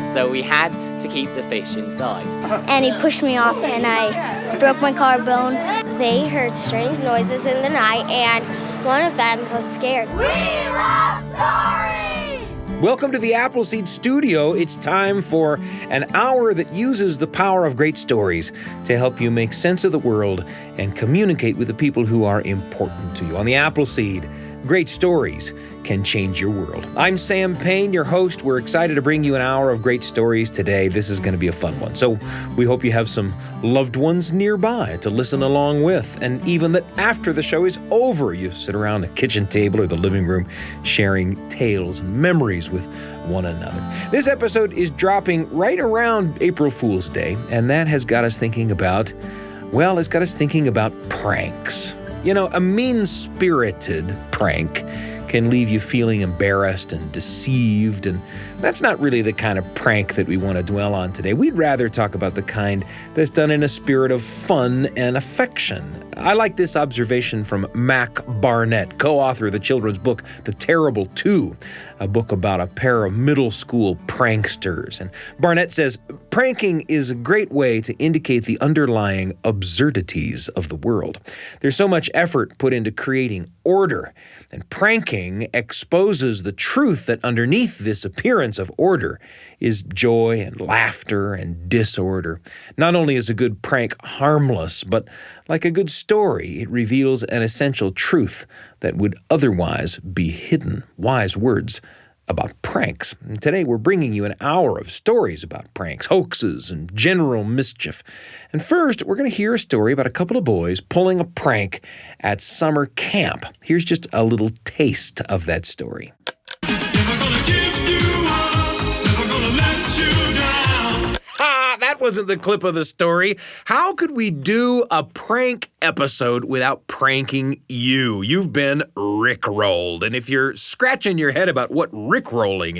so we had to keep the fish inside. And he pushed me off, and I broke my collarbone. They heard strange noises in the night, and one of them was scared. We love stories! Welcome to the Appleseed Studio. It's time for an hour that uses the power of great stories to help you make sense of the world and communicate with the people who are important to you. On the Appleseed, great stories can change your world. I'm Sam Payne, your host. We're excited to bring you an hour of great stories today. This is going to be a fun one. So we hope you have some loved ones nearby to listen along with. And even that after the show is over, you sit around the kitchen table or the living room sharing tales and memories with one another. This episode is dropping right around April Fool's Day, and that has got us thinking about, pranks. You know, a mean-spirited prank can leave you feeling embarrassed and deceived, and that's not really the kind of prank that we want to dwell on today. We'd rather talk about the kind that's done in a spirit of fun and affection. I like this observation from Mac Barnett, co-author of the children's book, The Terrible Two, a book about a pair of middle school pranksters. And Barnett says, pranking is a great way to indicate the underlying absurdities of the world. There's so much effort put into creating order, and pranking exposes the truth that underneath this appearance of order is joy and laughter and disorder. Not only is a good prank harmless, but like a good story, it reveals an essential truth that would otherwise be hidden. Wise words about pranks. And today we're bringing you an hour of stories about pranks, hoaxes, and general mischief. And first, we're going to hear a story about a couple of boys pulling a prank at summer camp. Here's just a little taste of that story. That wasn't the clip of the story. How could we do a prank episode without pranking you? You've been rickrolled. And if you're scratching your head about what rickrolling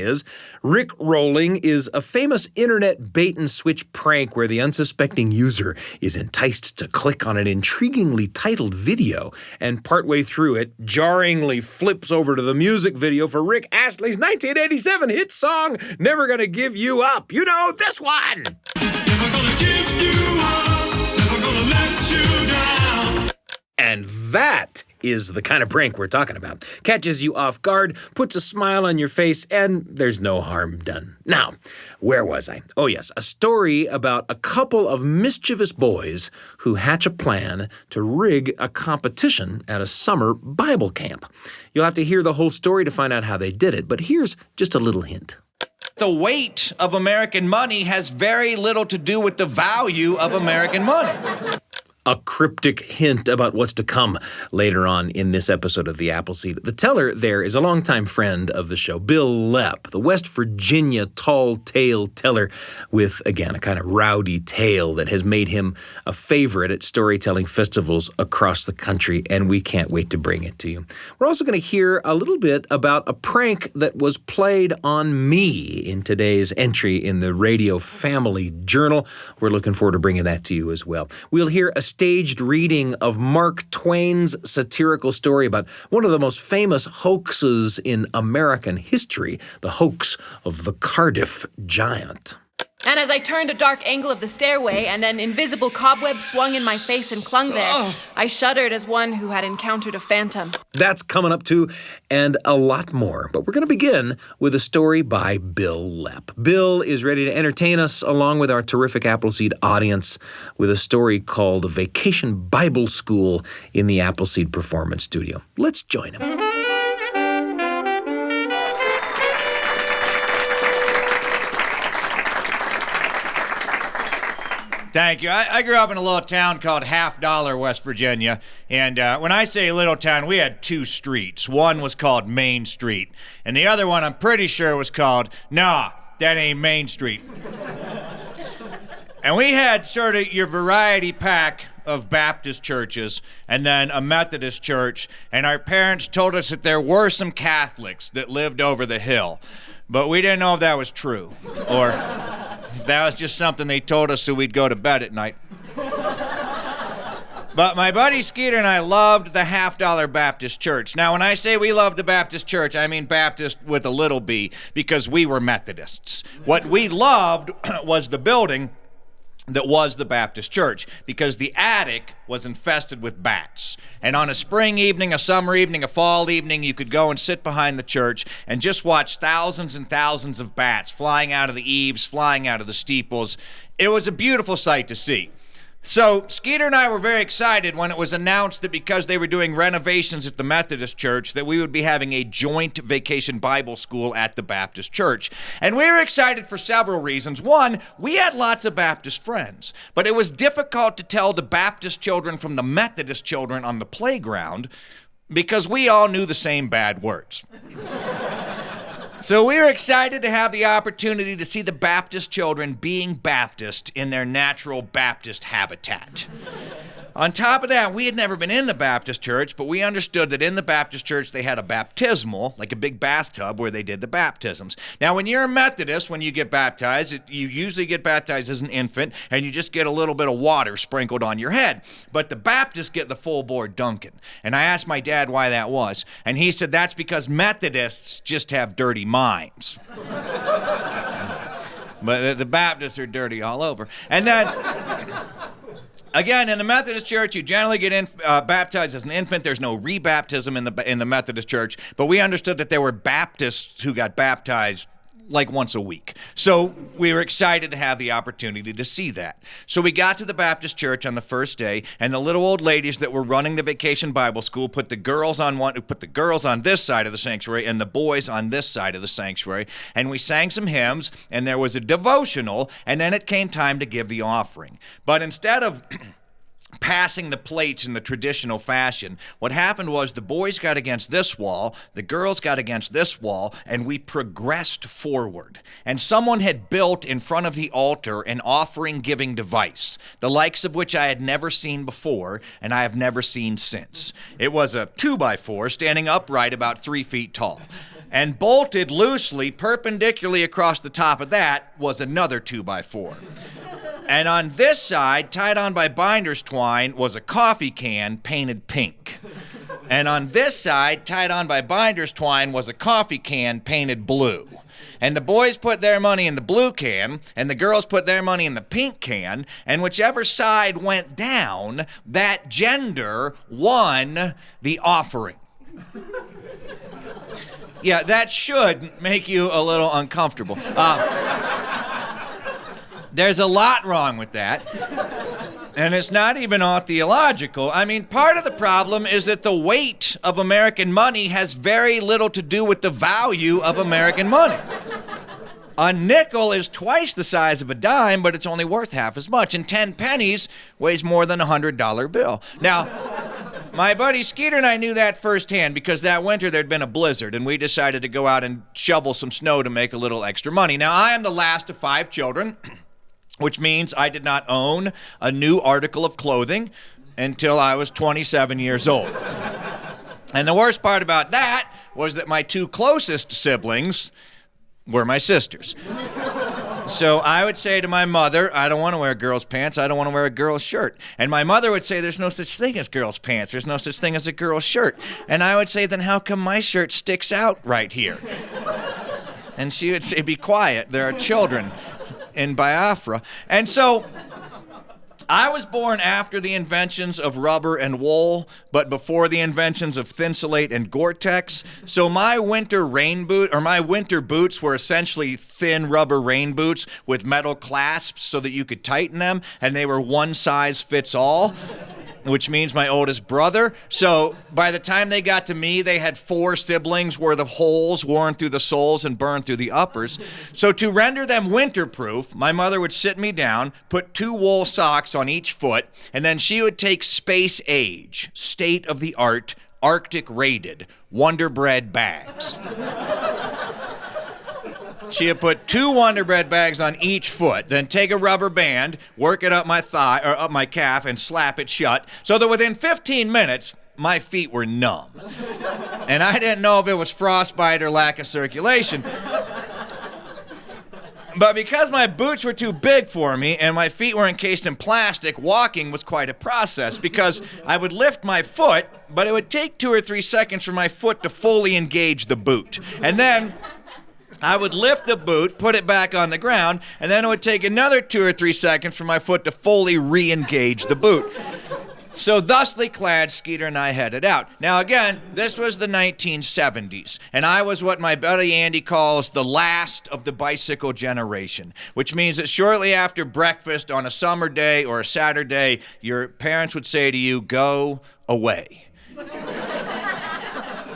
is a famous internet bait-and-switch prank where the unsuspecting user is enticed to click on an intriguingly titled video and partway through it jarringly flips over to the music video for Rick Astley's 1987 hit song, Never Gonna Give You Up. You know, this one! Never gonna give you up, never gonna let you down. And that is the kind of prank we're talking about. Catches you off guard, puts a smile on your face, and there's no harm done. Now, where was I? Oh yes, a story about a couple of mischievous boys who hatch a plan to rig a competition at a summer Bible camp. You'll have to hear the whole story to find out how they did it, but here's just a little hint. The weight of American money has very little to do with the value of American money. A cryptic hint about what's to come later on in this episode of The Appleseed. The teller there is a longtime friend of the show, Bil Lepp, the West Virginia tall tale teller with, again, a kind of rowdy tale that has made him a favorite at storytelling festivals across the country, and we can't wait to bring it to you. We're also going to hear a little bit about a prank that was played on me in today's entry in the Radio Family Journal. We're looking forward to bringing that to you as well. We'll hear a staged reading of Mark Twain's satirical story about one of the most famous hoaxes in American history, the hoax of the Cardiff Giant. And as I turned a dark angle of the stairway and an invisible cobweb swung in my face and clung there, I shuddered as one who had encountered a phantom. That's coming up too, and a lot more. But we're going to begin with a story by Bil Lepp. Bill is ready to entertain us along with our terrific Appleseed audience with a story called Vacation Bible School in the Appleseed Performance Studio. Let's join him. Thank you. I grew up in a little town called Half Dollar, West Virginia, and when I say little town, we had two streets. One was called Main Street, and the other one I'm pretty sure was called, nah, that ain't Main Street. And we had sort of your variety pack of Baptist churches and then a Methodist church, and our parents told us that there were some Catholics that lived over the hill, but we didn't know if that was true, or that was just something they told us so we'd go to bed at night. But my buddy Skeeter and I loved the $50 Baptist church. Now, when I say we loved the Baptist church, I mean Baptist with a little b, because we were Methodists. What we loved was the building that was the Baptist church, because the attic was infested with bats. And on a spring evening, a summer evening, a fall evening, you could go and sit behind the church and just watch thousands and thousands of bats flying out of the eaves, flying out of the steeples. It was a beautiful sight to see. So Skeeter and I were very excited when it was announced that because they were doing renovations at the Methodist church, that we would be having a joint vacation Bible school at the Baptist church. And we were excited for several reasons. One, we had lots of Baptist friends, but it was difficult to tell the Baptist children from the Methodist children on the playground because we all knew the same bad words. So we were excited to have the opportunity to see the Baptist children being Baptist in their natural Baptist habitat. On top of that, we had never been in the Baptist church, but we understood that in the Baptist church they had a baptismal, like a big bathtub where they did the baptisms. Now, when you're a Methodist, when you get baptized, you usually get baptized as an infant, and you just get a little bit of water sprinkled on your head. But the Baptists get the full bore dunking. And I asked my dad why that was, and he said that's because Methodists just have dirty minds. But the Baptists are dirty all over. And then, again, in the Methodist church, you generally get baptized as an infant. There's no rebaptism in the Methodist church. But we understood that there were Baptists who got baptized like once a week. So we were excited to have the opportunity to see that. So we got to the Baptist church on the first day, and the little old ladies that were running the vacation Bible school put the girls on this side of the sanctuary and the boys on this side of the sanctuary. And we sang some hymns, and there was a devotional, and then it came time to give the offering. But instead of passing the plates in the traditional fashion, what happened was the boys got against this wall, the girls got against this wall, and we progressed forward. And someone had built in front of the altar an offering-giving device, the likes of which I had never seen before, and I have never seen since. It was a 2x4 standing upright about 3 feet tall. And bolted loosely, perpendicularly across the top of that, was another 2x4. And on this side, tied on by binder's twine, was a coffee can painted pink. And on this side, tied on by binder's twine, was a coffee can painted blue. And the boys put their money in the blue can, and the girls put their money in the pink can, and whichever side went down, that gender won the offering. Yeah, that should make you a little uncomfortable. There's a lot wrong with that. And it's not even all theological. I mean, part of the problem is that the weight of American money has very little to do with the value of American money. A nickel is twice the size of a dime, but it's only worth half as much. And 10 pennies weighs more than a $100 bill. Now, my buddy Skeeter and I knew that firsthand because that winter there'd been a blizzard, and we decided to go out and shovel some snow to make a little extra money. Now, I am the last of 5 children, which means I did not own a new article of clothing until I was 27 years old. And the worst part about that was that my 2 closest siblings were my sisters. So I would say to my mother, I don't want to wear girls' pants, I don't want to wear a girl's shirt. And my mother would say, there's no such thing as girls' pants, there's no such thing as a girl's shirt. And I would say, then how come my shirt sticks out right here? And she would say, be quiet, there are children in Biafra. And so I was born after the inventions of rubber and wool, but before the inventions of Thinsulate and Gore-Tex. So my winter boots were essentially thin rubber rain boots with metal clasps so that you could tighten them, and they were one size fits all, which means my oldest brother. So by the time they got to me, they had 4 siblings worth of holes worn through the soles and burned through the uppers. So to render them winterproof, my mother would sit me down, put 2 wool socks on each foot, and then she would take Space Age, state-of-the-art, Arctic-rated, Wonder Bread bags. She would put 2 Wonder Bread bags on each foot, then take a rubber band, work it up my thigh or up my calf, and slap it shut, so that within 15 minutes, my feet were numb. And I didn't know if it was frostbite or lack of circulation. But because my boots were too big for me and my feet were encased in plastic, walking was quite a process because I would lift my foot, but it would take 2 or 3 seconds for my foot to fully engage the boot. And then I would lift the boot, put it back on the ground, and then it would take another 2 or 3 seconds for my foot to fully re-engage the boot. So thusly clad, Skeeter and I headed out. Now again, this was the 1970s, and I was what my buddy Andy calls the last of the bicycle generation, which means that shortly after breakfast on a summer day or a Saturday, your parents would say to you, "Go away."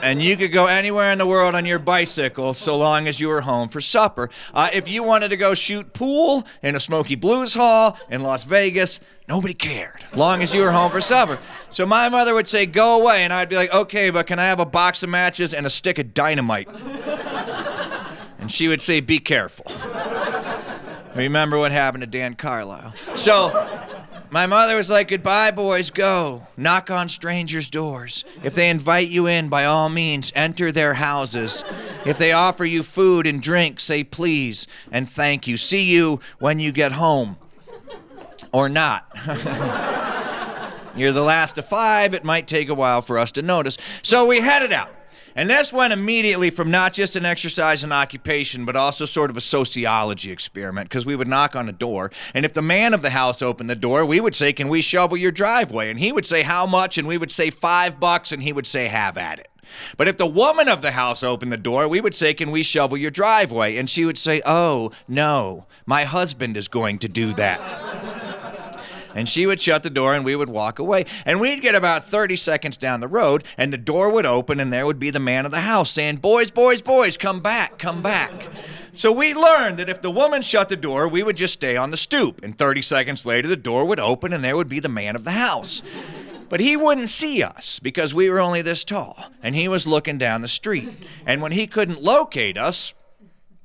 And you could go anywhere in the world on your bicycle so long as you were home for supper. If you wanted to go shoot pool in a Smoky Blues Hall in Las Vegas, nobody cared, long as you were home for supper. So my mother would say, "Go away," and I'd be like, "Okay, but can I have a box of matches and a stick of dynamite?" And she would say, "Be careful." Remember what happened to Dan Carlisle. So my mother was like, "Goodbye, boys, go. Knock on strangers' doors. If they invite you in, by all means, enter their houses. If they offer you food and drink, say please and thank you. See you when you get home. Or not." You're the last of 5. It might take a while for us to notice. So we headed out. And this went immediately from not just an exercise and occupation, but also sort of a sociology experiment, because we would knock on a door, and if the man of the house opened the door, we would say, "Can we shovel your driveway?" And he would say, "How much?" And we would say, $5, and he would say, "Have at it." But if the woman of the house opened the door, we would say, "Can we shovel your driveway?" And she would say, "Oh, no, my husband is going to do that." And she would shut the door and we would walk away. And we'd get about 30 seconds down the road and the door would open and there would be the man of the house saying, "Boys, boys, boys, come back, come back." So we learned that if the woman shut the door, we would just stay on the stoop. And 30 seconds later, the door would open and there would be the man of the house. But he wouldn't see us because we were only this tall. And he was looking down the street. And when he couldn't locate us,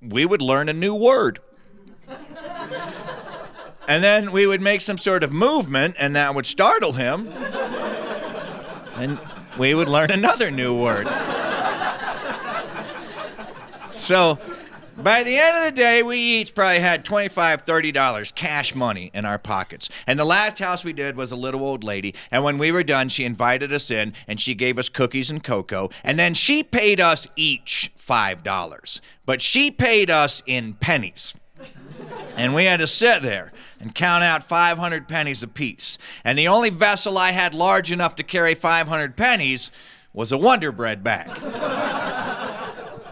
we would learn a new word. And then we would make some sort of movement, and that would startle him. And we would learn another new word. So by the end of the day, we each probably had $25, $30 cash money in our pockets. And the last house we did was a little old lady. And when we were done, she invited us in, and she gave us cookies and cocoa. And then she paid us each $5. But she paid us in pennies. And we had to sit there and count out 500 pennies apiece. And the only vessel I had large enough to carry 500 pennies was a Wonder Bread bag.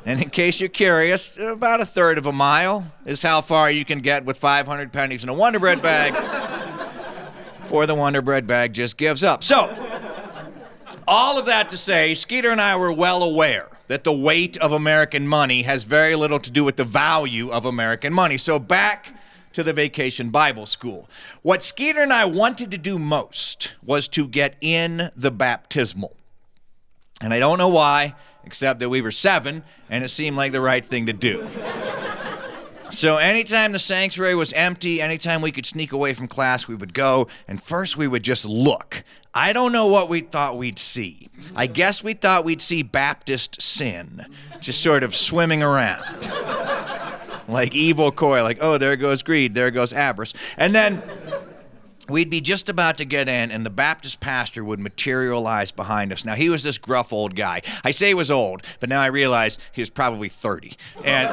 And in case you're curious, about a third of a mile is how far you can get with 500 pennies in a Wonder Bread bag before the Wonder Bread bag just gives up. So, all of that to say, Skeeter and I were well aware that the weight of American money has very little to do with the value of American money. So back to the Vacation Bible School. What Skeeter and I wanted to do most was to get in the baptismal. And I don't know why, except that we were 7, and it seemed like the right thing to do. So anytime the sanctuary was empty, anytime we could sneak away from class, we would go, and first we would just look. I don't know what we thought we'd see. I guess we thought we'd see Baptist sin, just sort of swimming around. Like evil koi, like, oh, there goes greed, there goes avarice. And then we'd be just about to get in, and the Baptist pastor would materialize behind us. Now, he was this gruff old guy. I say he was old, but now I realize he was probably 30. And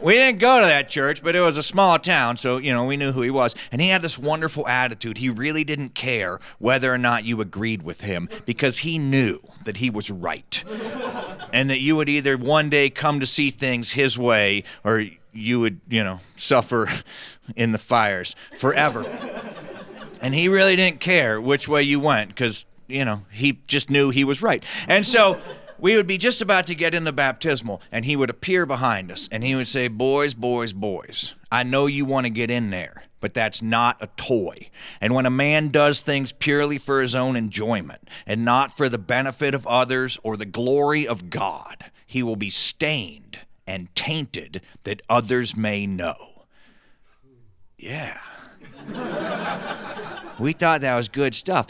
we didn't go to that church, but it was a small town, so, we knew who he was. And he had this wonderful attitude. He really didn't care whether or not you agreed with him because he knew that he was right. And that you would either one day come to see things his way or you would, suffer in the fires forever. And he really didn't care which way you went because, he just knew he was right. And so we would be just about to get in the baptismal, and he would appear behind us, and he would say, "Boys, boys, boys, I know you want to get in there, but that's not a toy. And when a man does things purely for his own enjoyment and not for the benefit of others or the glory of God, he will be stained and tainted that others may know." Yeah. We thought that was good stuff.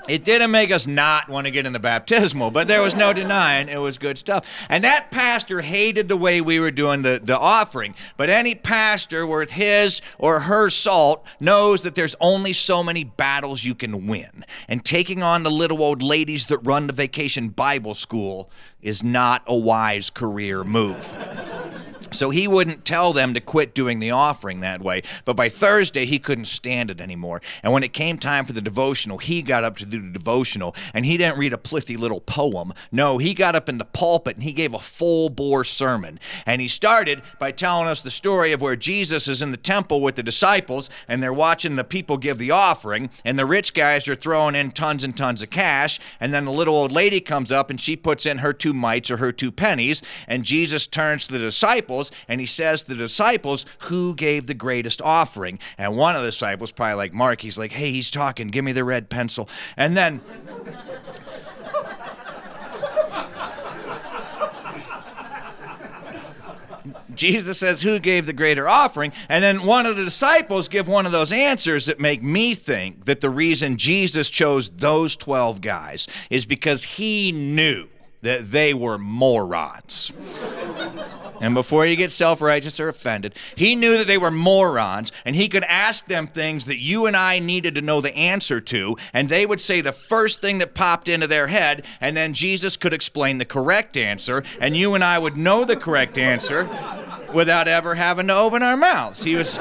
It It didn't make us not want to get in the baptismal, but there was no denying it was good stuff. And that pastor hated the way we were doing the offering. But any pastor worth his or her salt knows that there's only so many battles you can win. And taking on the little old ladies that run the vacation Bible school is not a wise career move. So he wouldn't tell them to quit doing the offering that way. But by Thursday, he couldn't stand it anymore. And when it came time for the devotional, he got up to do the devotional. And he didn't read a plithy little poem. No, he got up in the pulpit and he gave a full-bore sermon. And he started by telling us the story of where Jesus is in the temple with the disciples, and they're watching the people give the offering, and the rich guys are throwing in tons and tons of cash. And then the little old lady comes up and she puts in her 2 mites or her 2 pennies. And Jesus turns to the disciples and he says to the disciples, who gave the greatest offering? And one of the disciples, probably like Mark, he's like, hey, he's talking, give me the red pencil. And then Jesus says, who gave the greater offering? And then one of the disciples give one of those answers that make me think that the reason Jesus chose those 12 guys is because he knew that they were morons. And before you get self-righteous or offended, he knew that they were morons, and he could ask them things that you and I needed to know the answer to, and they would say the first thing that popped into their head, and then Jesus could explain the correct answer, and you and I would know the correct answer without ever having to open our mouths. He was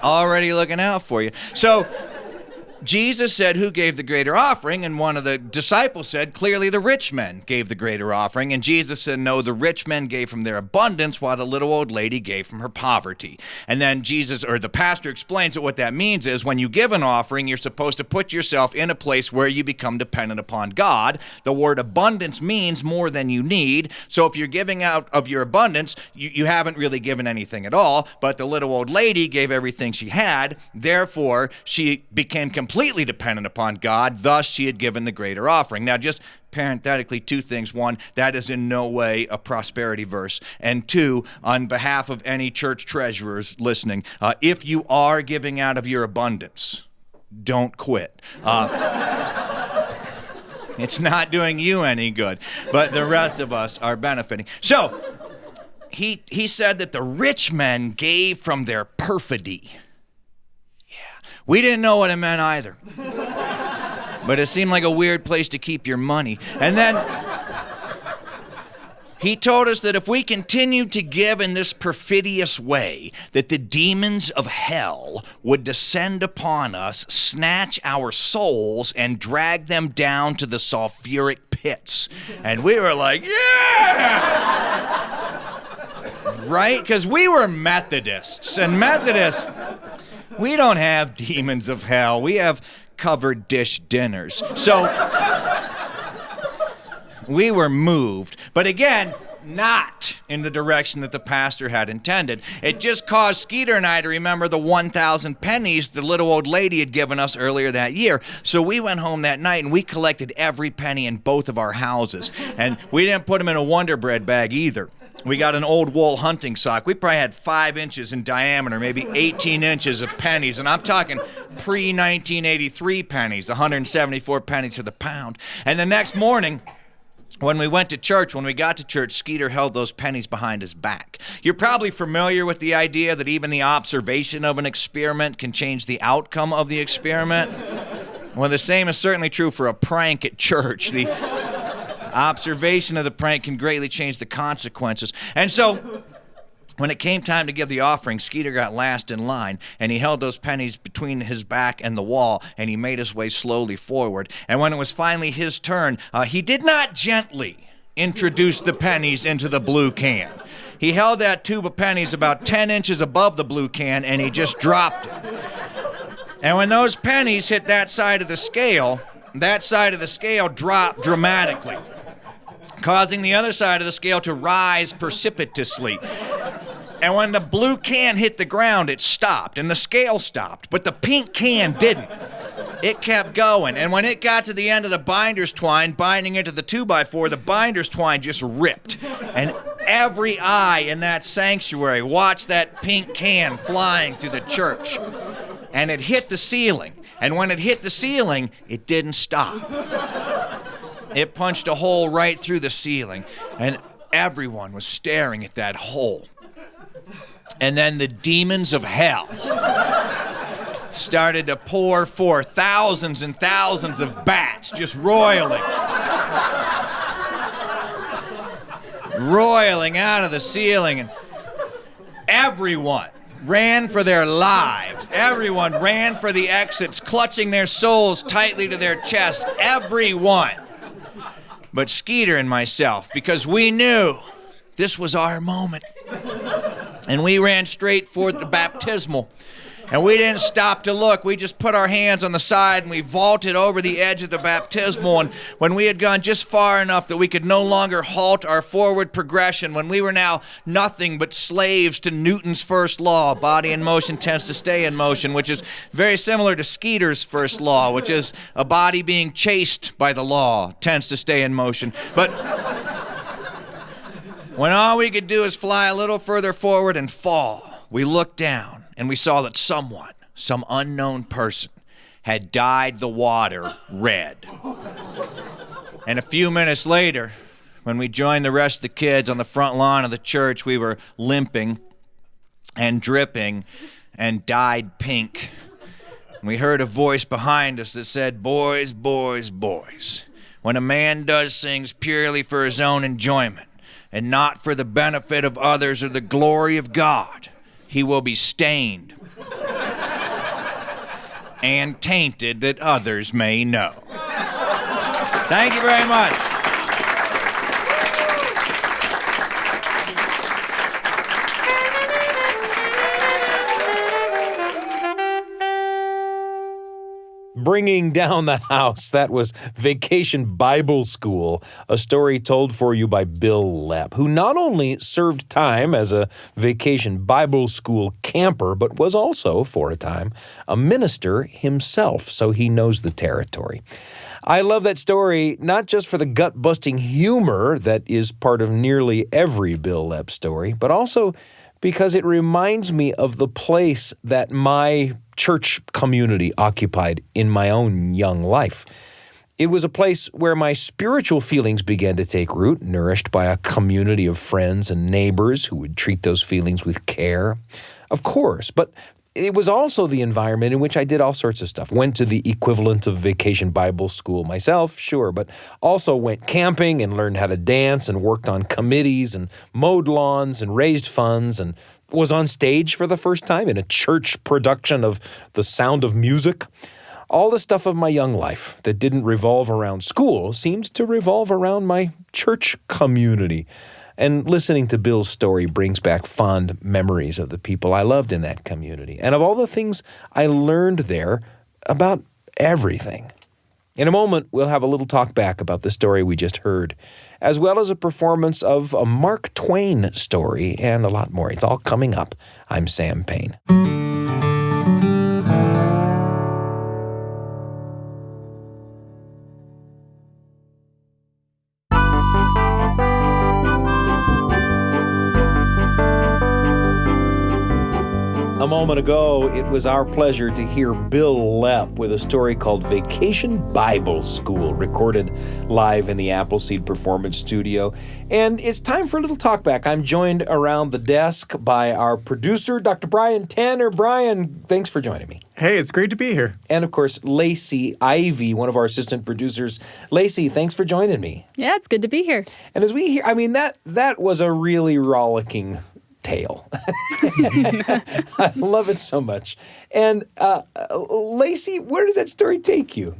already looking out for you. So Jesus said, who gave the greater offering? And one of the disciples said, clearly the rich men gave the greater offering. And Jesus said, no, the rich men gave from their abundance while the little old lady gave from her poverty. And then Jesus, or the pastor, explains that what that means is when you give an offering, you're supposed to put yourself in a place where you become dependent upon God. The word abundance means more than you need. So if you're giving out of your abundance, you haven't really given anything at all. But the little old lady gave everything she had. Therefore, she became completely dependent upon God, thus she had given the greater offering. Now, just parenthetically, 2 things. 1, that is in no way a prosperity verse. And 2, on behalf of any church treasurers listening, if you are giving out of your abundance, don't quit. It's not doing you any good, but the rest of us are benefiting. So, he said that the rich men gave from their perfidy. We didn't know what it meant either. But it seemed like a weird place to keep your money. And then he told us that if we continued to give in this perfidious way, that the demons of hell would descend upon us, snatch our souls, and drag them down to the sulfuric pits. And we were like, yeah! Right? Because we were Methodists, and Methodists, we don't have demons of hell. We have covered dish dinners. So we were moved. But again, not in the direction that the pastor had intended. It just caused Skeeter and I to remember the 1,000 pennies the little old lady had given us earlier that year. So we went home that night and we collected every penny in both of our houses. And we didn't put them in a Wonder Bread bag either. We got an old wool hunting sock. We probably had 5 inches in diameter, maybe 18 inches of pennies. And I'm talking pre-1983 pennies, 174 pennies to the pound. And the next morning, when we got to church, Skeeter held those pennies behind his back. You're probably familiar with the idea that even the observation of an experiment can change the outcome of the experiment. Well, the same is certainly true for a prank at church. The observation of the prank can greatly change the consequences. And so, when it came time to give the offering, Skeeter got last in line, and he held those pennies between his back and the wall, and he made his way slowly forward. And when it was finally his turn, he did not gently introduce the pennies into the blue can. He held that tube of pennies about 10 inches above the blue can, and he just dropped it. And when those pennies hit that side of the scale dropped dramatically, causing the other side of the scale to rise precipitously. And when the blue can hit the ground, it stopped, and the scale stopped, but the pink can didn't. It kept going, and when it got to the end of the binder's twine, binding into the 2x4, the binder's twine just ripped. And every eye in that sanctuary watched that pink can flying through the church. and it hit the ceiling. And when it hit the ceiling, it didn't stop. It punched a hole right through the ceiling, and everyone was staring at that hole. And then the demons of hell started to pour forth, thousands and thousands of bats just roiling out of the ceiling, and everyone ran for their lives. Everyone ran for the exits, clutching their souls tightly to their chests. Everyone. But Skeeter and myself, because we knew this was our moment. And we ran straight for the baptismal. And we didn't stop to look. We just put our hands on the side and we vaulted over the edge of the baptismal. And when we had gone just far enough that we could no longer halt our forward progression, when we were now nothing but slaves to Newton's first law, body in motion tends to stay in motion, which is very similar to Skeeter's first law, which is a body being chased by the law tends to stay in motion. But when all we could do is fly a little further forward and fall, we looked down. And we saw that someone, some unknown person, had dyed the water red. And a few minutes later, when we joined the rest of the kids on the front lawn of the church, we were limping and dripping and dyed pink. And we heard a voice behind us that said, "Boys, boys, boys, when a man does things purely for his own enjoyment and not for the benefit of others or the glory of God, he will be stained and tainted that others may know." Thank you very much. Bringing down the house, that was Vacation Bible School, a story told for you by Bil Lepp, who not only served time as a Vacation Bible School camper, but was also, for a time, a minister himself, so he knows the territory. I love that story, not just for the gut-busting humor that is part of nearly every Bil Lepp story, but also because it reminds me of the place that my church community occupied in my own young life. It was a place where my spiritual feelings began to take root, nourished by a community of friends and neighbors who would treat those feelings with care. Of course, but it was also the environment in which I did all sorts of stuff. Went to the equivalent of Vacation Bible School myself, sure, but also went camping and learned how to dance and worked on committees and mowed lawns and raised funds and was on stage for the first time in a church production of The Sound of Music. All the stuff of my young life that didn't revolve around school seemed to revolve around my church community. And listening to Bill's story brings back fond memories of the people I loved in that community and of all the things I learned there about everything. In a moment, we'll have a little talk back about the story we just heard, as well as a performance of a Mark Twain story and a lot more. It's all coming up. I'm Sam Payne. A moment ago, it was our pleasure to hear Bil Lepp with a story called Vacation Bible School, recorded live in the Appleseed Performance Studio. And it's time for a little talk back. I'm joined around the desk by our producer, Dr. Brian Tanner. Brian, thanks for joining me. Hey, it's great to be here. And of course, Lacey Ivy, one of our assistant producers. Lacey, thanks for joining me. Yeah, it's good to be here. And as we hear, I mean, that was a really rollicking tale. I love it so much. And Lacey, where does that story take you?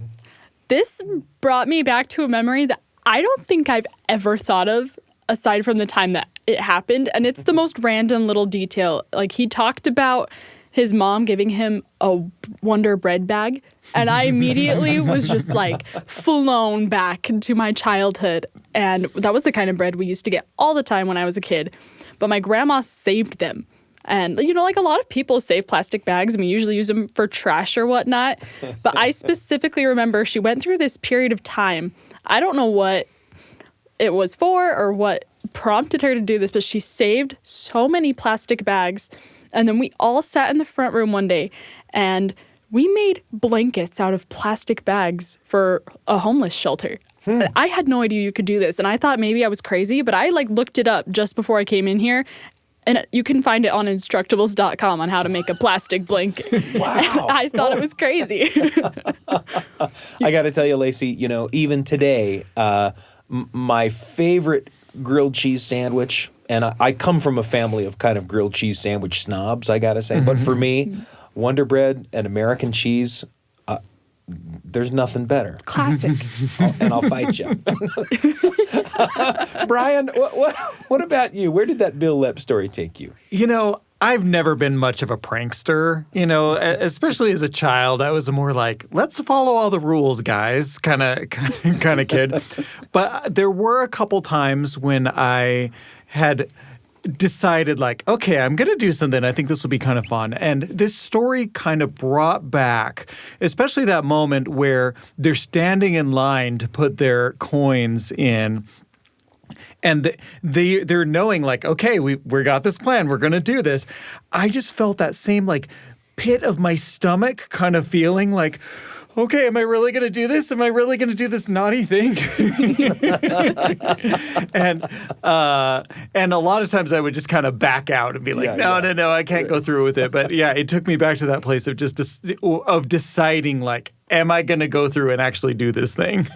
This brought me back to a memory that I don't think I've ever thought of aside from the time that it happened. And it's the most random little detail. Like, he talked about his mom giving him a Wonder Bread bag. And I immediately was just like flown back into my childhood. And that was the kind of bread we used to get all the time when I was a kid. But my grandma saved them. And, you know, like a lot of people save plastic bags, and we usually use them for trash or whatnot. But I specifically remember she went through this period of time. I don't know what it was for or what prompted her to do this, but she saved so many plastic bags. And then we all sat in the front room one day and we made blankets out of plastic bags for a homeless shelter. I had no idea you could do this, and I thought maybe I was crazy, but I looked it up just before I came in here, and you can find it on Instructables.com on how to make a plastic blanket. Wow. I thought it was crazy. I got to tell you, Lacey, even today, my favorite grilled cheese sandwich, and I come from a family of kind of grilled cheese sandwich snobs, I got to say, but for me, Wonder Bread and American cheese, there's nothing better. Classic. And I'll fight you. Brian, what about you? Where did that Bil Lepp story take you? I've never been much of a prankster, especially as a child. I was a more like, let's follow all the rules, guys, kind of kid. But there were a couple times when I had decided okay, I'm going to do something. I think this will be kind of fun. And this story kind of brought back, especially that moment where they're standing in line to put their coins in. And they're knowing okay, we got this plan. We're going to do this. I just felt that same pit of my stomach kind of feeling okay, am I really going to do this? Am I really going to do this naughty thing? And a lot of times I would just kind of back out and be no, I can't go through with it. But yeah, it took me back to that place of just of deciding am I going to go through and actually do this thing?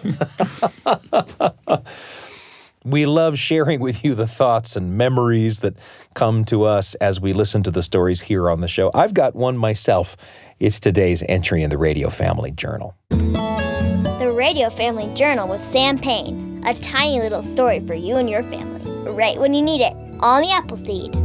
We love sharing with you the thoughts and memories that come to us as we listen to the stories here on the show. I've got one myself. It's today's entry in the Radio Family Journal. The Radio Family Journal with Sam Payne. A tiny little story for you and your family. Right when you need it. On the Appleseed.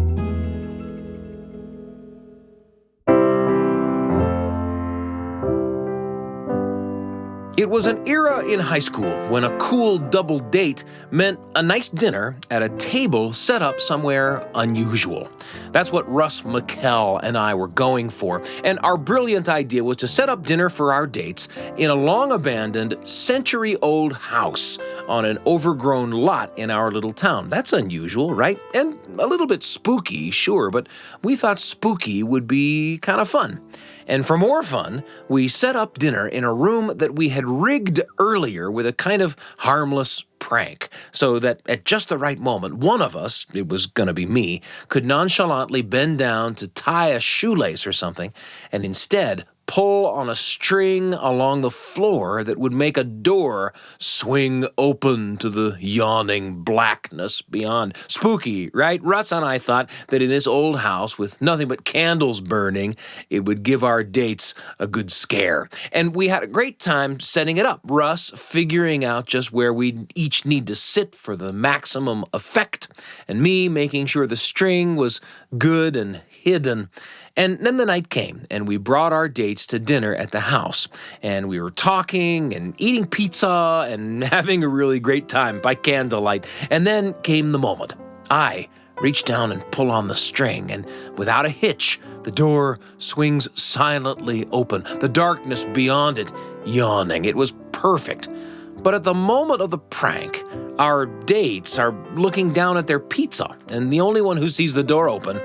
It was an era in high school when a cool double date meant a nice dinner at a table set up somewhere unusual. That's what Russ McKell and I were going for, and our brilliant idea was to set up dinner for our dates in a long-abandoned, century-old house on an overgrown lot in our little town. That's unusual, right? And a little bit spooky, sure, but we thought spooky would be kind of fun. And for more fun, we set up dinner in a room that we had rigged earlier with a kind of harmless prank, so that at just the right moment, one of us, it was going to be me, could nonchalantly bend down to tie a shoelace or something, and instead pull on a string along the floor that would make a door swing open to the yawning blackness beyond. Spooky, right? Russ and I thought that in this old house with nothing but candles burning, it would give our dates a good scare. And we had a great time setting it up. Russ figuring out just where we'd each need to sit for the maximum effect, and me making sure the string was good and hidden. And then the night came, and we brought our dates to dinner at the house. And we were talking and eating pizza and having a really great time by candlelight. And then came the moment. I reach down and pull on the string, and without a hitch, the door swings silently open, the darkness beyond it yawning. It was perfect. But at the moment of the prank, our dates are looking down at their pizza, and the only one who sees the door open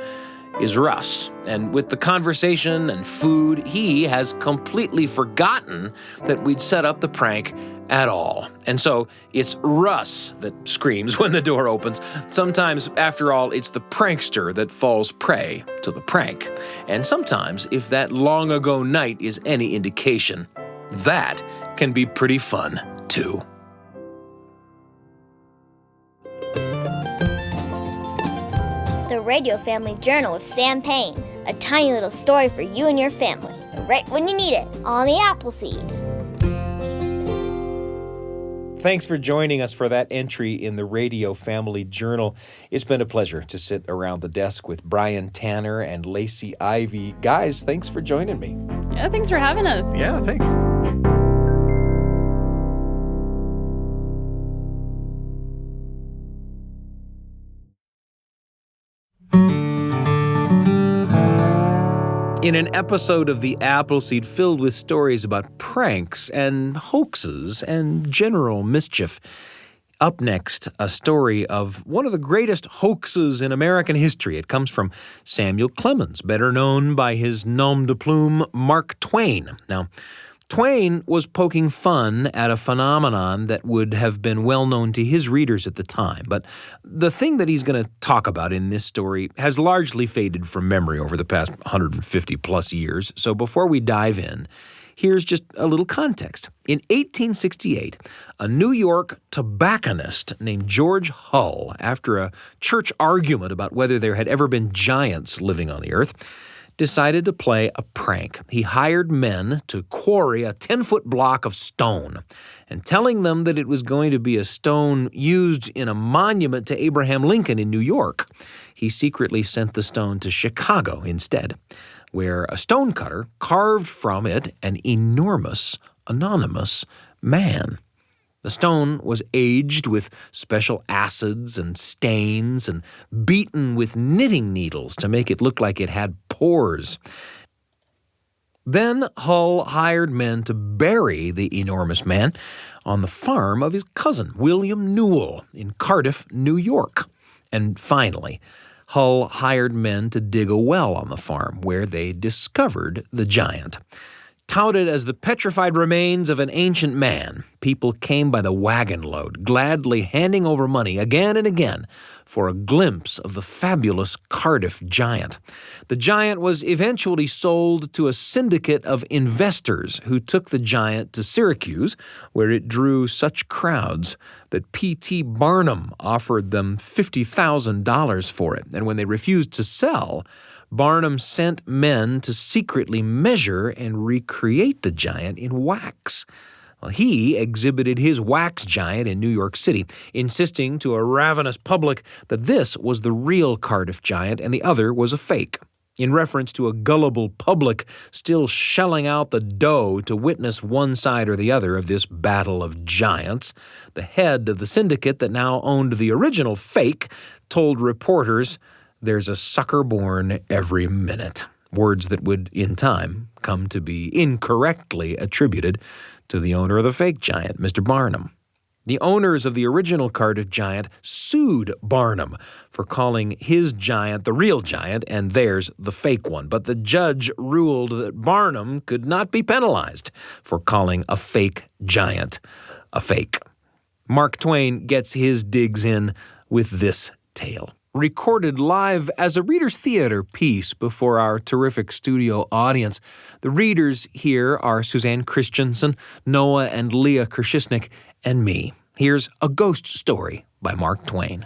is Russ. And with the conversation and food, he has completely forgotten that we'd set up the prank at all. And so it's Russ that screams when the door opens. Sometimes, after all, it's the prankster that falls prey to the prank. And sometimes, if that long ago night is any indication, that can be pretty fun, too. The Radio Family Journal with Sam Payne. A tiny little story for you and your family. Right when you need it. On the Appleseed. Thanks for joining us for that entry in the Radio Family Journal. It's been a pleasure to sit around the desk with Brian Tanner and Lacey Ivy. Guys, thanks for joining me. Yeah, thanks for having us. Yeah, thanks. In an episode of The Appleseed filled with stories about pranks and hoaxes and general mischief, Up next, a story of one of the greatest hoaxes in American history. It comes from Samuel Clemens, better known by his nom de plume, Mark Twain. Now, Twain was poking fun at a phenomenon that would have been well known to his readers at the time. But the thing that he's going to talk about in this story has largely faded from memory over the past 150 plus years. So before we dive in, here's just a little context. In 1868, a New York tobacconist named George Hull, after a church argument about whether there had ever been giants living on the earth, decided to play a prank. He hired men to quarry a 10-foot block of stone, and telling them that it was going to be a stone used in a monument to Abraham Lincoln in New York, he secretly sent the stone to Chicago instead, where a stonecutter carved from it an enormous, anonymous man. The stone was aged with special acids and stains and beaten with knitting needles to make it look like it had pores. Then Hull hired men to bury the enormous man on the farm of his cousin, William Newell, in Cardiff, New York. And finally, Hull hired men to dig a well on the farm where they discovered the giant. Touted as the petrified remains of an ancient man, people came by the wagon load, gladly handing over money again and again for a glimpse of the fabulous Cardiff Giant. The giant was eventually sold to a syndicate of investors who took the giant to Syracuse, where it drew such crowds that P.T. Barnum offered them $50,000 for it. And when they refused to sell, Barnum sent men to secretly measure and recreate the giant in wax. Well, he exhibited his wax giant in New York City, insisting to a ravenous public that this was the real Cardiff Giant and the other was a fake. In reference to a gullible public still shelling out the dough to witness one side or the other of this battle of giants, the head of the syndicate that now owned the original fake told reporters, "There's a sucker born every minute." Words that would, in time, come to be incorrectly attributed to the owner of the fake giant, Mr. Barnum. The owners of the original Cardiff Giant sued Barnum for calling his giant the real giant and theirs the fake one. But the judge ruled that Barnum could not be penalized for calling a fake giant a fake. Mark Twain gets his digs in with this tale. Recorded live as a Reader's Theater piece before our terrific studio audience. The readers here are Suzanne Christensen, Noah and Leah Kershisnik, and me. Here's A Ghost Story by Mark Twain.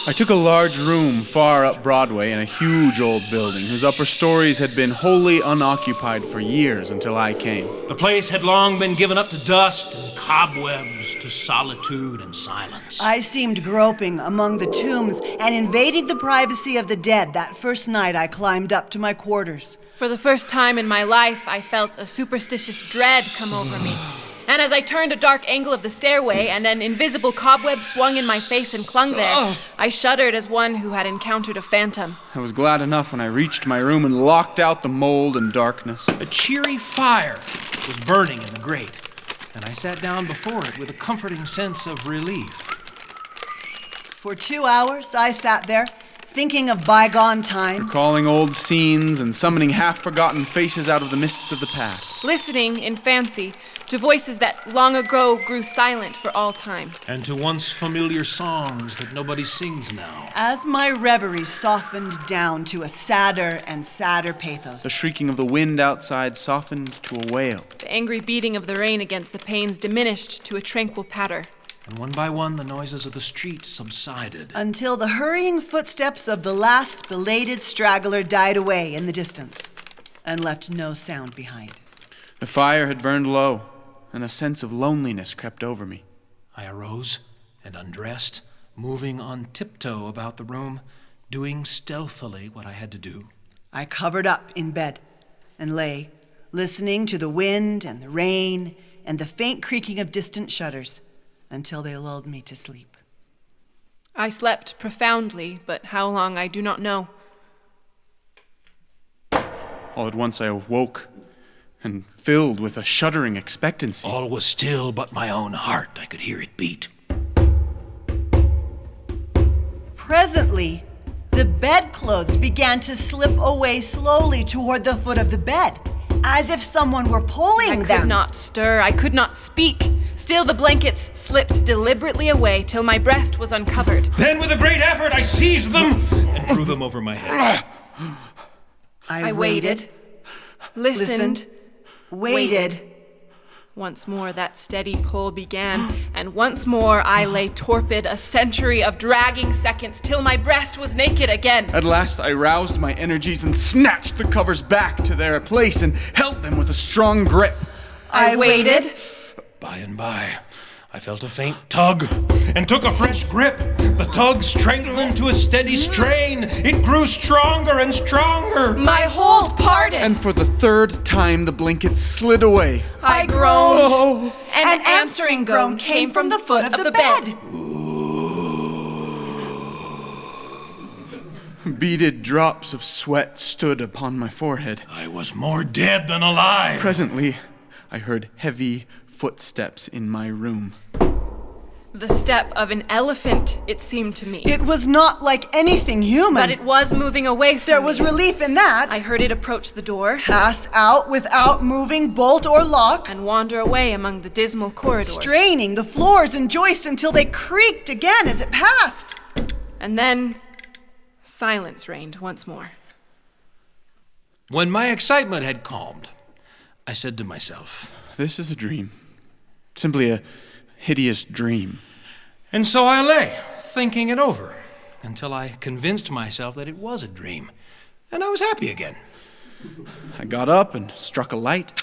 I took a large room far up Broadway in a huge old building whose upper stories had been wholly unoccupied for years until I came. The place had long been given up to dust and cobwebs, to solitude and silence. I seemed groping among the tombs and invading the privacy of the dead that first night I climbed up to my quarters. For the first time in my life, I felt a superstitious dread come over me. And as I turned a dark angle of the stairway and an invisible cobweb swung in my face and clung there, I shuddered as one who had encountered a phantom. I was glad enough when I reached my room and locked out the mold and darkness. A cheery fire was burning in the grate, and I sat down before it with a comforting sense of relief. For 2 hours I sat there, thinking of bygone times. Recalling old scenes and summoning half-forgotten faces out of the mists of the past. Listening in fancy to voices that long ago grew silent for all time. And to once familiar songs that nobody sings now. As my reverie softened down to a sadder and sadder pathos. The shrieking of the wind outside softened to a wail. The angry beating of the rain against the panes diminished to a tranquil patter. And one by one the noises of the street subsided. Until the hurrying footsteps of the last belated straggler died away in the distance and left no sound behind. The fire had burned low, and a sense of loneliness crept over me. I arose and undressed, moving on tiptoe about the room, doing stealthily what I had to do. I covered up in bed and lay, listening to the wind and the rain and the faint creaking of distant shutters until they lulled me to sleep. I slept profoundly, but how long I do not know. All at once I awoke and filled with a shuddering expectancy. All was still but my own heart. I could hear it beat. Presently, the bedclothes began to slip away slowly toward the foot of the bed, as if someone were pulling them. I could not stir, I could not speak. Still the blankets slipped deliberately away till my breast was uncovered. Then with a great effort I seized them and drew them over my head. I waited, Listened, waited. Once more that steady pull began, and once more I lay torpid, a century of dragging seconds till my breast was naked again. At last I roused my energies and snatched the covers back to their place and held them with a strong grip. I waited. By and by, I felt a faint tug and took a fresh grip. The tug strengthened to a steady strain. It grew stronger and stronger. My hold parted. And for the third time, the blanket slid away. I groaned. An answering groan came from the foot of the bed. Beaded drops of sweat stood upon my forehead. I was more dead than alive. Presently, I heard heavy footsteps in my room. The step of an elephant, it seemed to me. It was not like anything human. But it was moving away from There me. was relief in that. I heard it approach the door Pass out without moving bolt or lock, and wander away among the dismal corridors. straining the floors and joists until they creaked again as it passed. And then silence reigned once more. When my excitement had calmed, I said to myself, This is a dream. Simply a hideous dream. and so I lay, thinking it over, until I convinced myself that it was a dream, and I was happy again. I got up and struck a light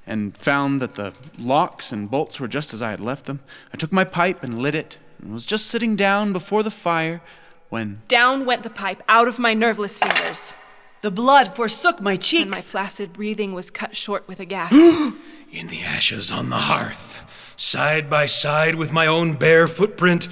and found that the locks and bolts were just as I had left them. I took my pipe and lit it and was just sitting down before the fire when... Down went the pipe out of my nerveless fingers, The blood forsook my cheeks. and my placid breathing was cut short with a gasp. In the ashes on the hearth, side by side with my own bare footprint,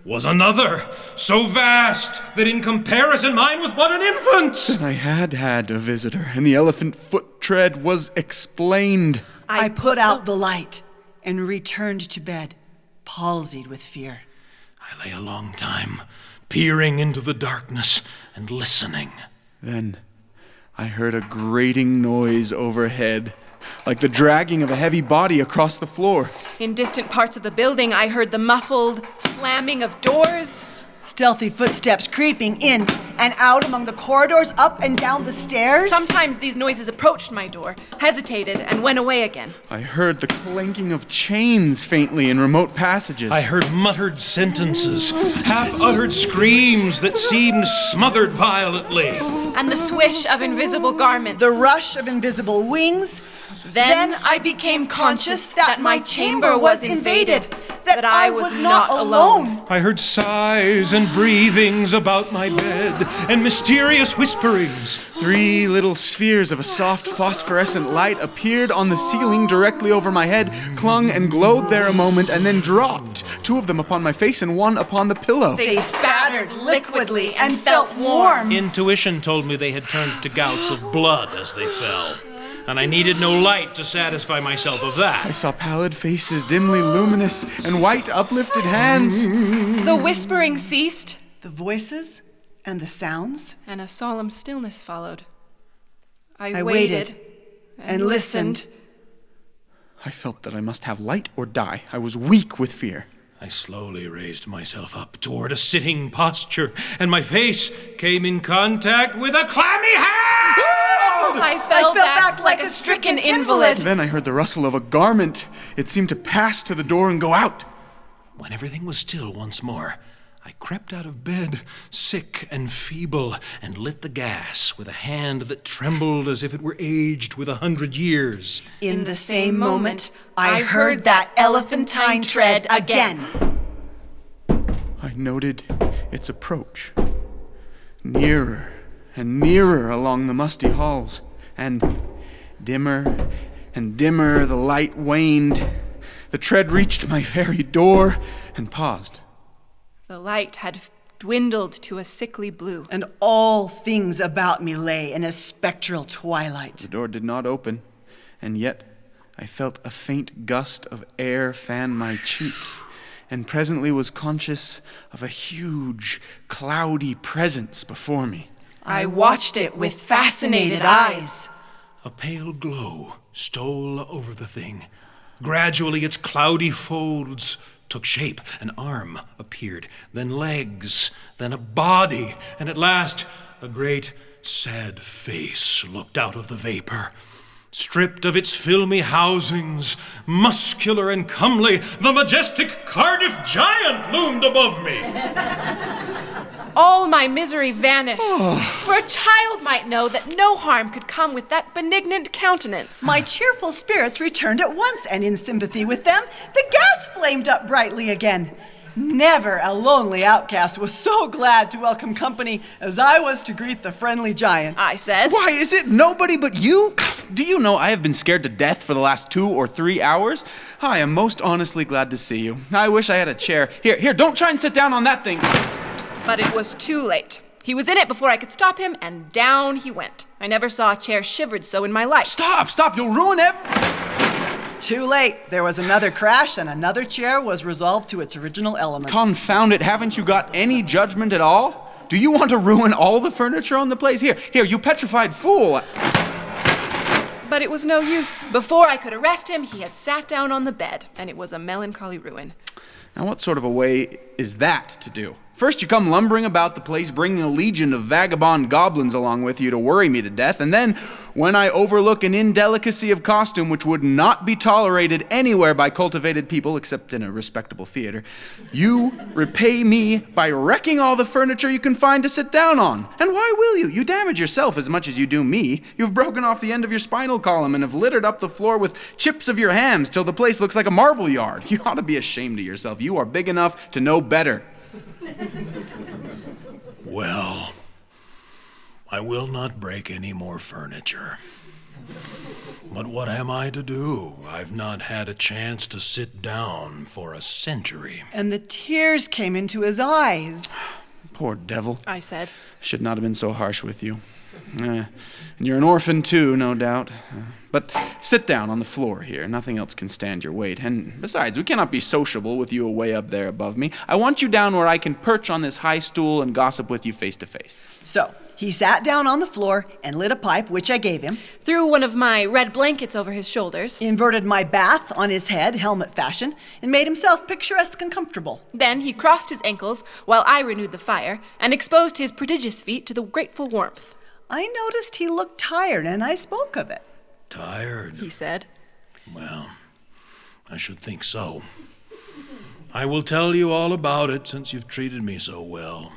was another, so vast that in comparison mine was but an infant's. I had a visitor, and the elephant foot tread was explained. I put out the light and returned to bed, palsied with fear. I lay a long time, peering into the darkness and listening. Then I heard a grating noise overhead, like the dragging of a heavy body across the floor. In distant parts of the building, I heard the muffled slamming of doors. Stealthy footsteps creeping in and out among the corridors, up and down the stairs. Sometimes these noises approached my door, hesitated, and went away again. I heard the clanking of chains faintly in remote passages. I heard muttered sentences, half-uttered screams that seemed smothered violently. And the swish of invisible garments. The rush of invisible wings. Then I became conscious that my chamber was invaded, that I was not alone. I heard sighs and breathings about my bed, and mysterious whisperings. 3 little spheres of a soft phosphorescent light appeared on the ceiling directly over my head, clung and glowed there a moment, and then dropped, 2 of them upon my face and 1 upon the pillow. They spattered liquidly and felt warm. Intuition told me they had turned to gouts of blood as they fell, and I needed no light to satisfy myself of that. I saw pallid faces dimly luminous and white uplifted hands. The whispering ceased, The voices and the sounds. and a solemn stillness followed. I waited and listened. I felt that I must have light or die. I was weak with fear. I slowly raised myself up toward a sitting posture, and my face came in contact with a clammy hand! I fell back like a stricken invalid. Then I heard the rustle of a garment. It seemed to pass to the door and go out. When everything was still once more, I crept out of bed, sick and feeble, and lit the gas with a hand that trembled as if it were aged with 100 years. In the same moment, I heard that elephantine tread again. I noted its approach. Nearer and nearer along the musty halls, and dimmer the light waned. The tread reached my very door and paused. The light had dwindled to a sickly blue. And all things about me lay in a spectral twilight. The door did not open, and yet I felt a faint gust of air fan my cheek, and presently was conscious of a huge, cloudy presence before me. I watched it with fascinated eyes. A pale glow stole over the thing. Gradually, its cloudy folds took shape. An arm appeared, then legs, then a body, and at last a great, sad face looked out of the vapor. Stripped of its filmy housings, muscular and comely, the majestic Cardiff Giant loomed above me. All my misery vanished, for a child might know that no harm could come with that benignant countenance. My cheerful spirits returned at once, and in sympathy with them, the gas flamed up brightly again. Never a lonely outcast was so glad to welcome company as I was to greet the friendly giant. I said. Why, is it nobody but you? Do you know I have been scared to death for the last 2 or 3 hours? I am most honestly glad to see you. I wish I had a chair. Here, don't try and sit down on that thing. But it was too late. He was in it before I could stop him, and down he went. I never saw a chair shivered so in my life. Stop, you'll ruin Too late. There was another crash, and another chair was resolved to its original elements. Confound it, haven't you got any judgment at all? Do you want to ruin all the furniture on the place? Here, you petrified fool. But it was no use. Before I could arrest him, he had sat down on the bed, and it was a melancholy ruin. Now, what sort of a way is that to do? First, you come lumbering about the place, bringing a legion of vagabond goblins along with you to worry me to death, and then, when I overlook an indelicacy of costume which would not be tolerated anywhere by cultivated people except in a respectable theater, you repay me by wrecking all the furniture you can find to sit down on. And why will you? You damage yourself as much as you do me. You've broken off the end of your spinal column and have littered up the floor with chips of your hams till the place looks like a marble yard. You ought to be ashamed of yourself. You are big enough to know better. Well, I will not break any more furniture. But what am I to do? I've not had a chance to sit down for a century. And the tears came into his eyes. Poor devil. I said. Should not have been so harsh with you. And you're an orphan too, no doubt. But sit down on the floor here. Nothing else can stand your weight. And besides, we cannot be sociable with you away up there above me. I want you down where I can perch on this high stool and gossip with you face to face. So, he sat down on the floor and lit a pipe, which I gave him. Threw one of my red blankets over his shoulders. Inverted my bath on his head, helmet fashion, and made himself picturesque and comfortable. Then he crossed his ankles while I renewed the fire and exposed his prodigious feet to the grateful warmth. I noticed he looked tired, and I spoke of it. Tired? He said. Well, I should think so. I will tell you all about it since you've treated me so well.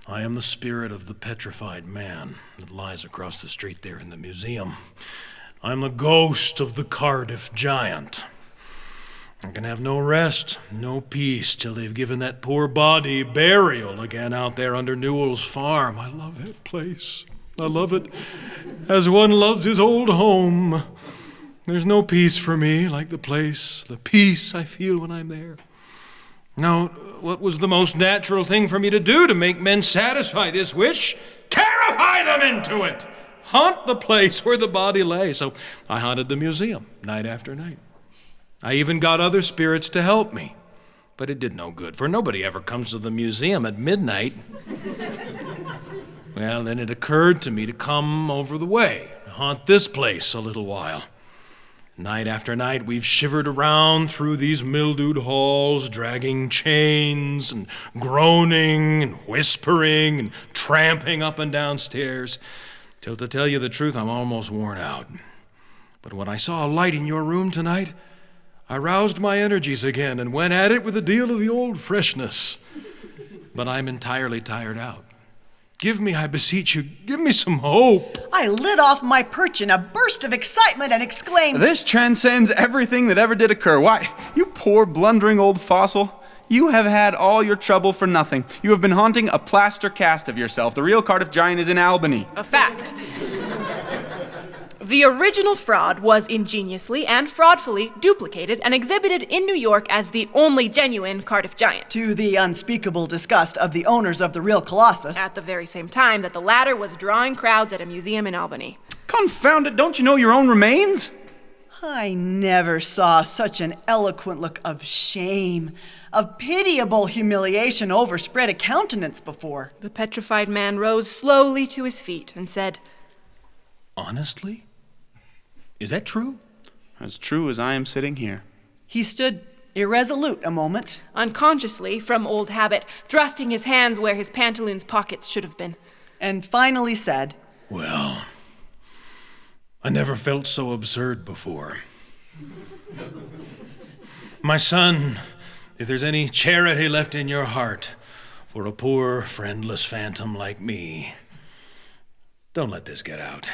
I am the spirit of the petrified man that lies across the street there in the museum. I'm the ghost of the Cardiff Giant. I can have no rest, no peace, till they've given that poor body burial again out there under Newell's farm. I love that place. I love it as one loves his old home. There's no peace for me like the place, the peace I feel when I'm there. Now, what was the most natural thing for me to do to make men satisfy this wish? Terrify them into it! Haunt the place where the body lay. So I haunted the museum night after night. I even got other spirits to help me. But it did no good, for nobody ever comes to the museum at midnight. Well, then it occurred to me to come over the way, haunt this place a little while. Night after night, we've shivered around through these mildewed halls, dragging chains and groaning and whispering and tramping up and down stairs, till, to tell you the truth, I'm almost worn out. But when I saw a light in your room tonight, I roused my energies again and went at it with a deal of the old freshness. But I'm entirely tired out. Give me, I beseech you, give me some hope. I lit off my perch in a burst of excitement and exclaimed, This transcends everything that ever did occur. Why, you poor blundering old fossil. You have had all your trouble for nothing. You have been haunting a plaster cast of yourself. The real Cardiff Giant is in Albany. A fact. The original fraud was ingeniously and fraudfully duplicated and exhibited in New York as the only genuine Cardiff Giant. To the unspeakable disgust of the owners of the real Colossus. At the very same time that the latter was drawing crowds at a museum in Albany. Confound it, don't you know your own remains? I never saw such an eloquent look of shame, of pitiable humiliation overspread a countenance before. The petrified man rose slowly to his feet and said, Honestly? Is that true? As true as I am sitting here. He stood irresolute a moment. Unconsciously, from old habit, thrusting his hands where his pantaloons' pockets should have been. And finally said, Well, I never felt so absurd before. My son, if there's any charity left in your heart for a poor, friendless phantom like me, don't let this get out.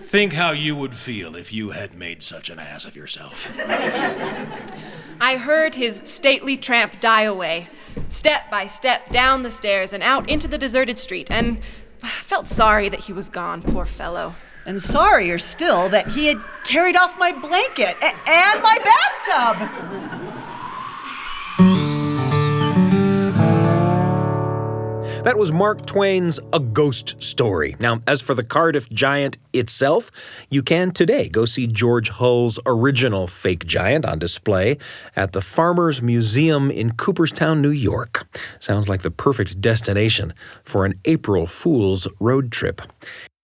Think how you would feel if you had made such an ass of yourself. I heard his stately tramp die away, step by step down the stairs and out into the deserted street, and I felt sorry that he was gone, poor fellow. And sorrier still that he had carried off my blanket and my bathtub. That was Mark Twain's A Ghost Story. Now, as for the Cardiff Giant itself, you can today go see George Hull's original fake giant on display at the Farmers Museum in Cooperstown, New York. Sounds like the perfect destination for an April Fool's road trip.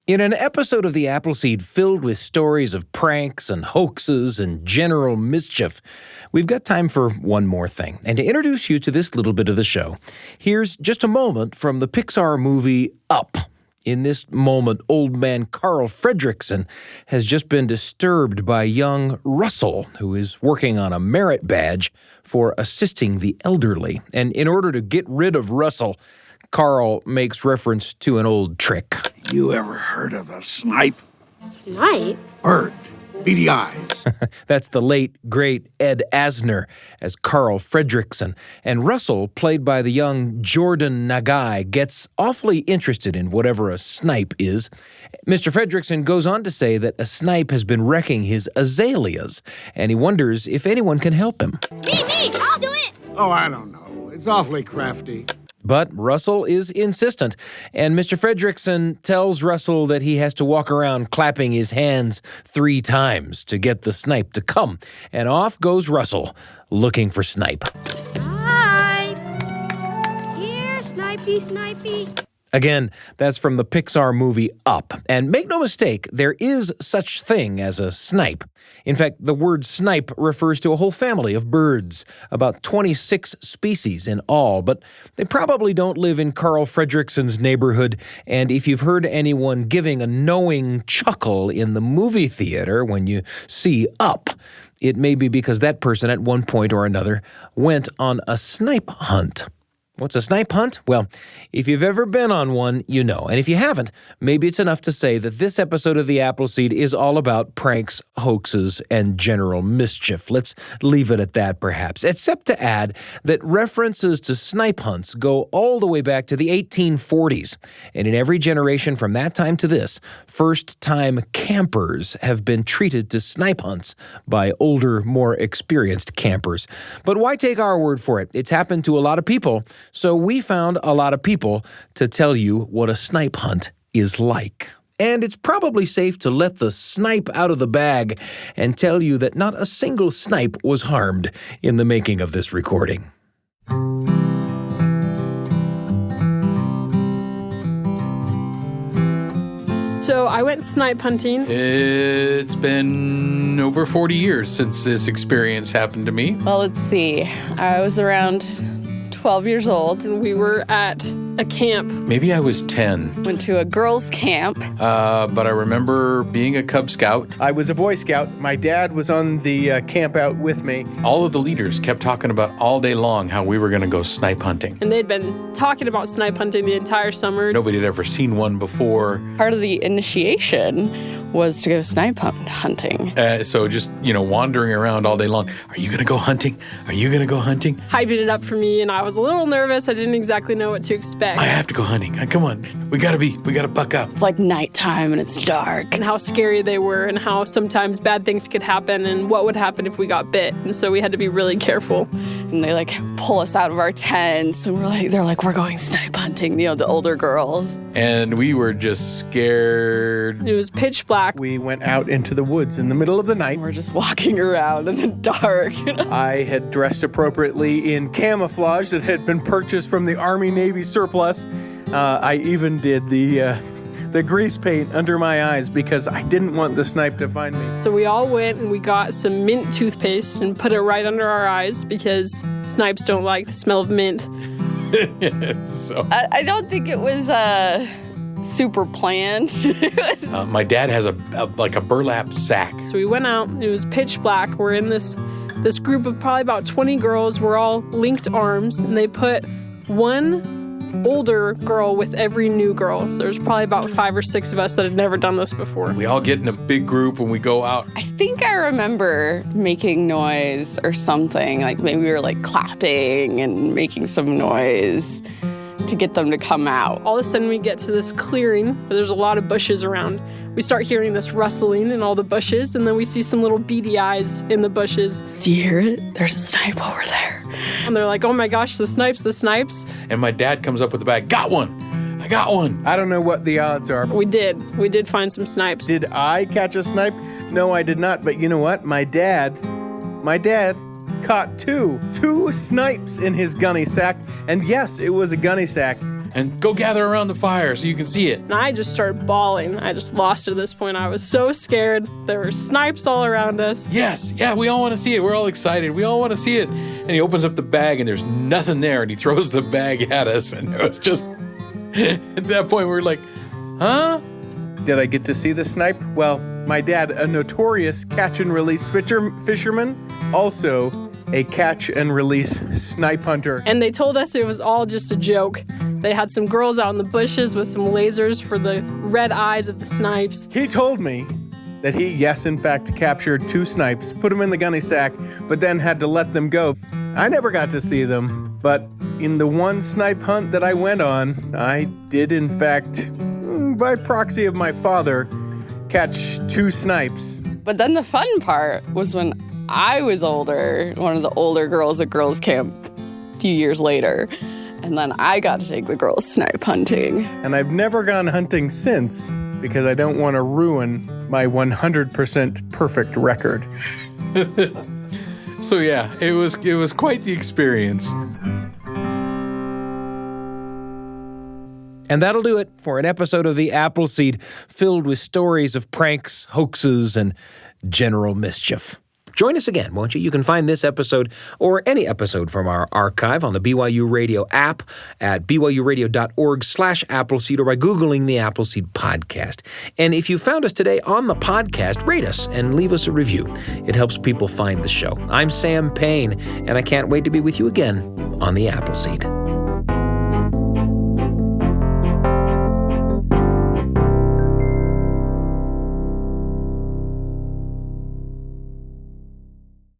In an episode of The Appleseed filled with stories of pranks and hoaxes and general mischief, we've got time for one more thing. And to introduce you to this little bit of the show, here's just a moment from the Pixar movie Up. In this moment, old man Carl Fredricksen has just been disturbed by young Russell, who is working on a merit badge for assisting the elderly. And in order to get rid of Russell, Carl makes reference to an old trick. You ever heard of a snipe? Snipe? Bird. Beady eyes. That's the late, great Ed Asner as Carl Fredricksen. And Russell, played by the young Jordan Nagai, gets awfully interested in whatever a snipe is. Mr. Fredricksen goes on to say that a snipe has been wrecking his azaleas, and he wonders if anyone can help him. Me! I'll do it! Oh, I don't know. It's awfully crafty. But Russell is insistent, and Mr. Fredricksen tells Russell that he has to walk around clapping his hands 3 times to get the snipe to come. And off goes Russell, looking for Snipe. Snipe! Here, Snipey, Snipey. Again, that's from the Pixar movie Up. And make no mistake, there is such thing as a snipe. In fact, the word snipe refers to a whole family of birds, about 26 species in all, but they probably don't live in Carl Fredricksen's neighborhood, and if you've heard anyone giving a knowing chuckle in the movie theater when you see Up, it may be because that person at one point or another went on a snipe hunt. What's a snipe hunt? Well, if you've ever been on one, you know. And if you haven't, maybe it's enough to say that this episode of The Appleseed is all about pranks, hoaxes, and general mischief. Let's leave it at that, perhaps. Except to add that references to snipe hunts go all the way back to the 1840s. And in every generation from that time to this, first-time campers have been treated to snipe hunts by older, more experienced campers. But why take our word for it? It's happened to a lot of people. So we found a lot of people to tell you what a snipe hunt is like. And it's probably safe to let the snipe out of the bag and tell you that not a single snipe was harmed in the making of this recording. So I went snipe hunting. It's been over 40 years since this experience happened to me. Well, let's see. I was around 12 years old. And we were at a camp. Maybe I was 10. Went to a girls' camp. But I remember being a Cub Scout. I was a Boy Scout. My dad was on the camp out with me. All of the leaders kept talking about all day long how we were going to go snipe hunting. And they'd been talking about snipe hunting the entire summer. Nobody had ever seen one before. Part of the initiation was to go snipe hunting. So just, wandering around all day long. Are you going to go hunting? Are you going to go hunting? Hyping it up for me, and I was a little nervous. I didn't exactly know what to expect. I have to go hunting. Come on. We got to buck up. It's like nighttime and it's dark. And how scary they were and how sometimes bad things could happen and what would happen if we got bit. And so we had to be really careful. And they pull us out of our tents and they're like, we're going snipe hunting, the older girls. And we were just scared. It was pitch black. We went out into the woods in the middle of the night. We're just walking around in the dark. I had dressed appropriately in camouflage that had been purchased from the Army-Navy surplus. I even did the grease paint under my eyes because I didn't want the snipe to find me. So we all went and we got some mint toothpaste and put it right under our eyes because snipes don't like the smell of mint. So I don't think it was super planned. My dad has a burlap sack. So we went out. It was pitch black. We're in this group of probably about 20 girls. We're all linked arms, and they put one older girl with every new girl. So there's probably about 5 or 6 of us that had never done this before. We all get in a big group and we go out. I think I remember making noise or something. Maybe we were clapping and making some noise to get them to come out. All of a sudden we get to this clearing where there's a lot of bushes around. We start hearing this rustling in all the bushes, and then we see some little beady eyes in the bushes. Do you hear it? There's a snipe over there. And they're like, oh my gosh, the snipes. And my dad comes up with the bag. Got one. I got one. I don't know what the odds are. We did find some snipes. Did I catch a snipe? No, I did not. But you know what? My dad caught two snipes in his gunny sack. And yes, it was a gunny sack. And go gather around the fire so you can see it. And I just started bawling. I just lost it at this point. I was so scared. There were snipes all around us. Yes, yeah, we all want to see it. We're all excited. We all want to see it. And he opens up the bag and there's nothing there. And he throws the bag at us. And it was just, at that point we were like, huh? Did I get to see the snipe? Well, my dad, a notorious catch and release fisherman, also a catch and release snipe hunter. And they told us it was all just a joke. They had some girls out in the bushes with some lasers for the red eyes of the snipes. He told me that he, yes, in fact, captured 2 snipes, put them in the gunny sack, but then had to let them go. I never got to see them, but in the one snipe hunt that I went on, I did, in fact, by proxy of my father, catch 2 snipes. But then the fun part was when I was older, one of the older girls at girls' camp a few years later. And then I got to take the girls snipe hunting. And I've never gone hunting since because I don't want to ruin my 100% perfect record. So yeah, it was quite the experience. And that'll do it for an episode of The Appleseed filled with stories of pranks, hoaxes, and general mischief. Join us again, won't you? You can find this episode or any episode from our archive on the BYU Radio app at byuradio.org/Appleseed or by Googling the Appleseed Podcast. And if you found us today on the podcast, rate us and leave us a review. It helps people find the show. I'm Sam Payne, and I can't wait to be with you again on the Appleseed.